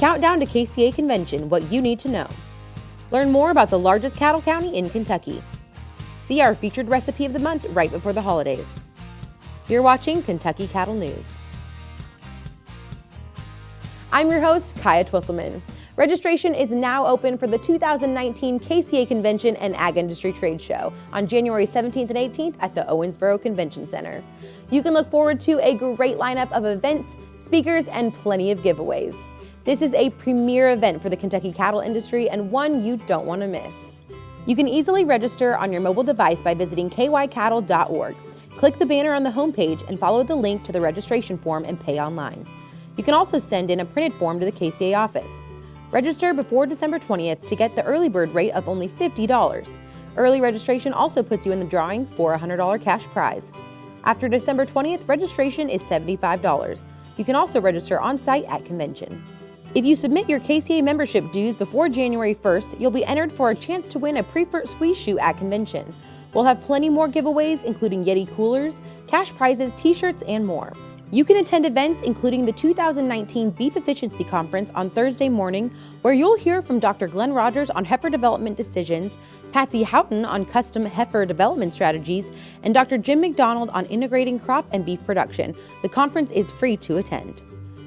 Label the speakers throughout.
Speaker 1: Countdown to KCA Convention, what you need to know. Learn more about the largest cattle county in Kentucky. See our featured recipe of the month right before the holidays. You're watching Kentucky Cattle News. I'm your host, Kaya Twisselman. Registration is now open for the 2019 KCA Convention and Ag Industry Trade Show on January 17th and 18th at the Owensboro Convention Center. You can look forward to a great lineup of events, speakers, and plenty of giveaways. This is a premier event for the Kentucky cattle industry and one you don't want to miss. You can easily register on your mobile device by visiting kycattle.org. Click the banner on the homepage and follow the link to the registration form and pay online. You can also send in a printed form to the KCA office. Register before December 20th to get the early bird rate of only $50. Early registration also puts you in the drawing for a $100 cash prize. After December 20th, registration is $75. You can also register on site at convention. If you submit your KCA membership dues before January 1st, you'll be entered for a chance to win a pre-furt squeeze shoe at convention. We'll have plenty more giveaways, including Yeti coolers, cash prizes, t-shirts, and more. You can attend events including the 2019 Beef Efficiency Conference on Thursday morning, where you'll hear from Dr. Glenn Rogers on heifer development decisions, Patsy Houghton on custom heifer development strategies, and Dr. Jim McDonald on integrating crop and beef production. The conference is free to attend.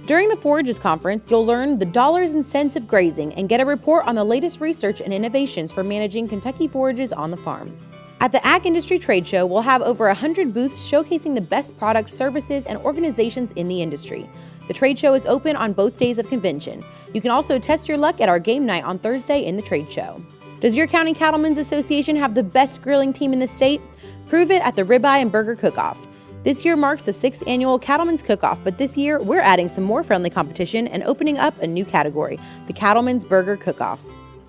Speaker 1: During the Forages Conference, you'll learn the dollars and cents of grazing and get a report on the latest research and innovations for managing Kentucky forages on the farm. At the Ag Industry Trade Show, we'll have over 100 booths showcasing the best products, services, and organizations in the industry. The trade show is open on both days of convention. You can also test your luck at our game night on Thursday in the trade show. Does your county Cattlemen's Association have the best grilling team in the state? Prove it at the Ribeye and Burger Cook-Off. This year marks the 6th annual Cattlemen's Cook-Off, but this year we're adding some more friendly competition and opening up a new category, the Cattlemen's Burger Cook-Off.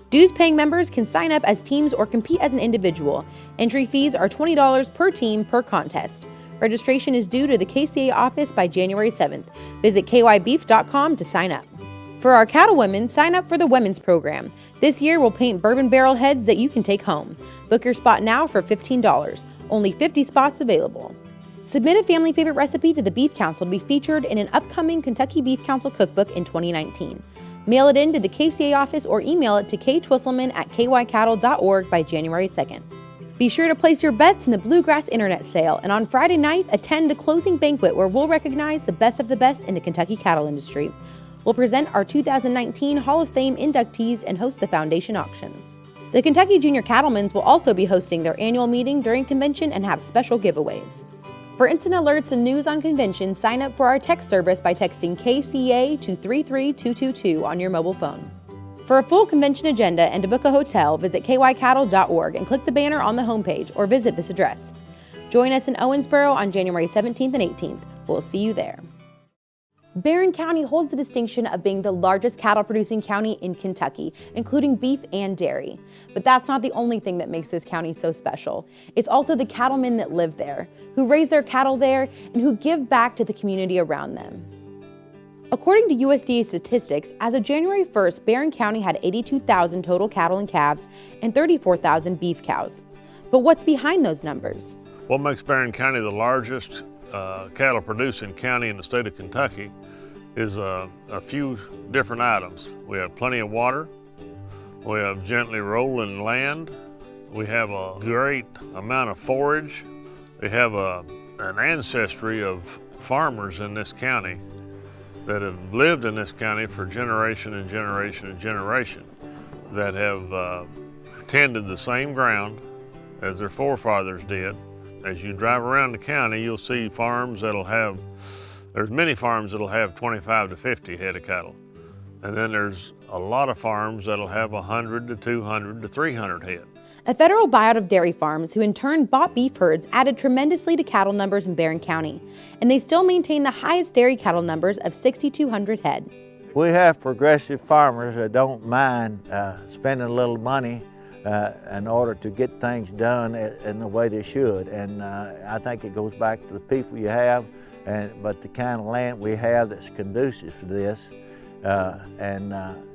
Speaker 1: Dues-paying members can sign up as teams or compete as an individual. Entry fees are $20 per team per contest. Registration is due to the KCA office by January 7th. Visit kybeef.com to sign up. For our cattle women, sign up for the women's program. This year we'll paint bourbon barrel heads that you can take home. Book your spot now for $15. Only 50 spots available. Submit a family favorite recipe to the Beef Council to be featured in an upcoming Kentucky Beef Council cookbook in 2019. Mail it in to the KCA office or email it to ktwisselman@kycattle.org by January 2nd. Be sure to place your bets in the Bluegrass Internet Sale, and on Friday night, attend the closing banquet where we'll recognize the best of the best in the Kentucky cattle industry. We'll present our 2019 Hall of Fame inductees and host the foundation auction. The Kentucky Junior Cattlemen's will also be hosting their annual meeting during convention and have special giveaways. For instant alerts and news on convention, sign up for our text service by texting KCA to 33222 on your mobile phone. For a full convention agenda and to book a hotel, visit kycattle.org and click the banner on the homepage or visit this address. Join us in Owensboro on January 17th and 18th. We'll see you there. Barron County holds the distinction of being the largest cattle-producing county in Kentucky, including beef and dairy. But that's not the only thing that makes this county so special. It's also the cattlemen that live there, who raise their cattle there, and who give back to the community around them. According to USDA statistics, as of January 1st, Barren County had 82,000 total cattle and calves and 34,000 beef cows. But what's behind those numbers?
Speaker 2: What makes Barron County the largest cattle producing county in the state of Kentucky is a few different items. We have plenty of water, we have gently rolling land, we have a great amount of forage, we have an ancestry of farmers in this county that have lived in this county for generation and generation and generation, that have tended the same ground as their forefathers did. As you drive around the county, you'll see farms there's many farms that'll have 25 to 50 head of cattle. And then there's a lot of farms that'll have 100 to 200 to 300 head.
Speaker 1: A federal buyout of dairy farms, who in turn bought beef herds, added tremendously to cattle numbers in Barron County. And they still maintain the highest dairy cattle numbers of 6,200 head.
Speaker 3: We have progressive farmers that don't mind spending a little money in order to get things done in the way they should. And I think it goes back to the people you have, but the kind of land we have that's conducive to this.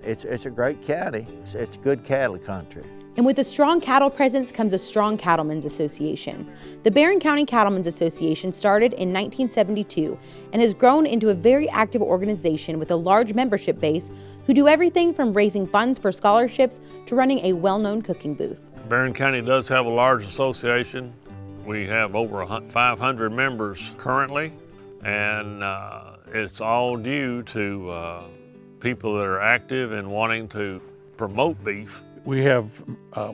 Speaker 3: It's a great county. It's good cattle country.
Speaker 1: And with a strong cattle presence comes a strong Cattlemen's Association. The Barron County Cattlemen's Association started in 1972 and has grown into a very active organization with a large membership base who do everything from raising funds for scholarships to running a well-known cooking booth.
Speaker 2: Barron County does have a large association. We have over 500 members currently, and it's all due to people that are active and wanting to promote beef.
Speaker 4: We have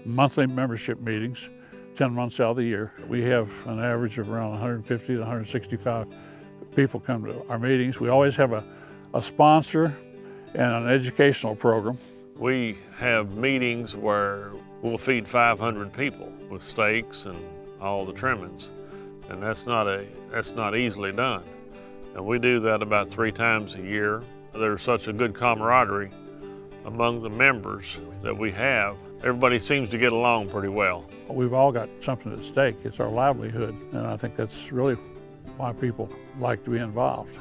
Speaker 4: monthly membership meetings, 10 months out of the year. We have an average of around 150 to 165 people come to our meetings. We always have a sponsor and an educational program.
Speaker 2: We have meetings where we'll feed 500 people with steaks and all the trimmings, and that's not easily done. And we do that about 3 times a year. There's such a good camaraderie among the members that we have. Everybody seems to get along pretty well.
Speaker 4: We've all got something at stake. It's our livelihood, and I think that's really why people like to be involved.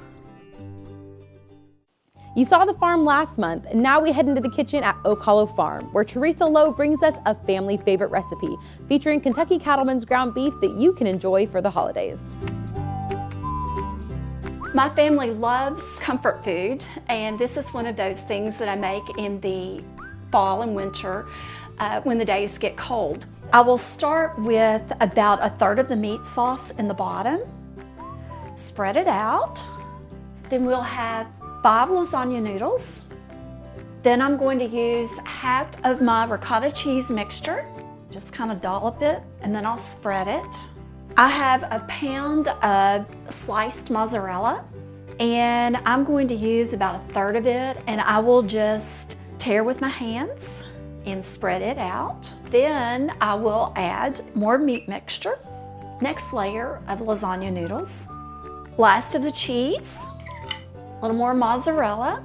Speaker 1: You saw the farm last month, and now we head into the kitchen at Oak Hollow Farm, where Teresa Lowe brings us a family favorite recipe featuring Kentucky Cattlemen's ground beef that you can enjoy for the holidays.
Speaker 5: My family loves comfort food, and this is one of those things that I make in the fall and winter when the days get cold. I will start with about 1/3 of the meat sauce in the bottom, spread it out, then we'll have 5 lasagna noodles. Then I'm going to use half of my ricotta cheese mixture, just kind of dollop it, and then I'll spread it. I have a pound of sliced mozzarella, and I'm going to use about 1/3 of it, and I will just tear with my hands and spread it out. Then I will add more meat mixture. Next layer of lasagna noodles. Last of the cheese, a little more mozzarella.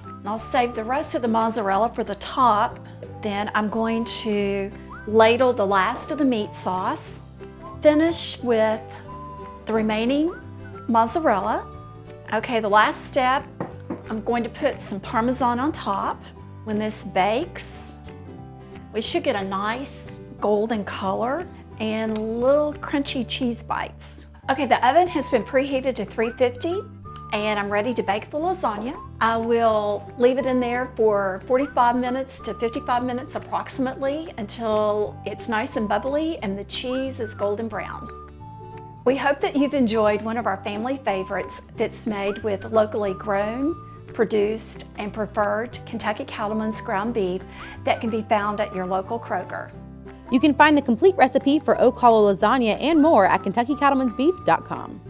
Speaker 5: And I'll save the rest of the mozzarella for the top. Then I'm going to ladle the last of the meat sauce. Finish with the remaining mozzarella. Okay, the last step, I'm going to put some Parmesan on top. When this bakes, we should get a nice golden color and little crunchy cheese bites. Okay, the oven has been preheated to 350 and I'm ready to bake the lasagna. I will leave it in there for 45 minutes to 55 minutes approximately until it's nice and bubbly and the cheese is golden brown. We hope that you've enjoyed one of our family favorites that's made with locally grown, produced, and preferred Kentucky Cattlemen's ground beef that can be found at your local Kroger.
Speaker 1: You can find the complete recipe for Oak Hollow lasagna and more at KentuckyCattlemensBeef.com.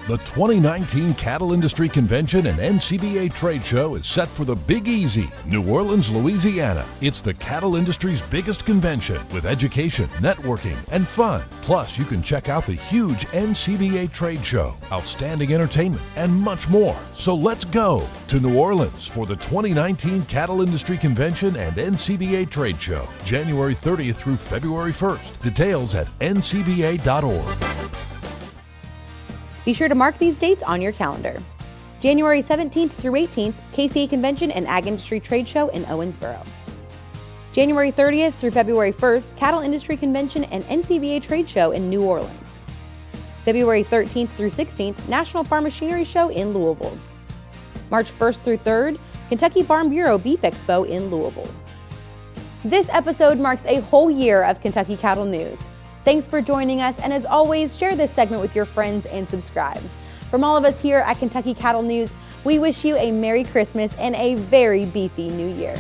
Speaker 6: The 2019 Cattle Industry Convention and NCBA Trade Show is set for the Big Easy, New Orleans, Louisiana. It's the cattle industry's biggest convention with education, networking, and fun. Plus, you can check out the huge NCBA Trade Show, outstanding entertainment, and much more. So let's go to New Orleans for the 2019 Cattle Industry Convention and NCBA Trade Show, January 30th through February 1st. Details at ncba.org.
Speaker 1: Be sure to mark these dates on your calendar. January 17th through 18th, KCA Convention and Ag Industry Trade Show in Owensboro. January 30th through February 1st, Cattle Industry Convention and NCBA Trade Show in New Orleans. February 13th through 16th, National Farm Machinery Show in Louisville. March 1st through 3rd, Kentucky Farm Bureau Beef Expo in Louisville. This episode marks a whole year of Kentucky Cattle News. Thanks for joining us, and as always, share this segment with your friends and subscribe. From all of us here at Kentucky Cattle News, we wish you a Merry Christmas and a very beefy New Year.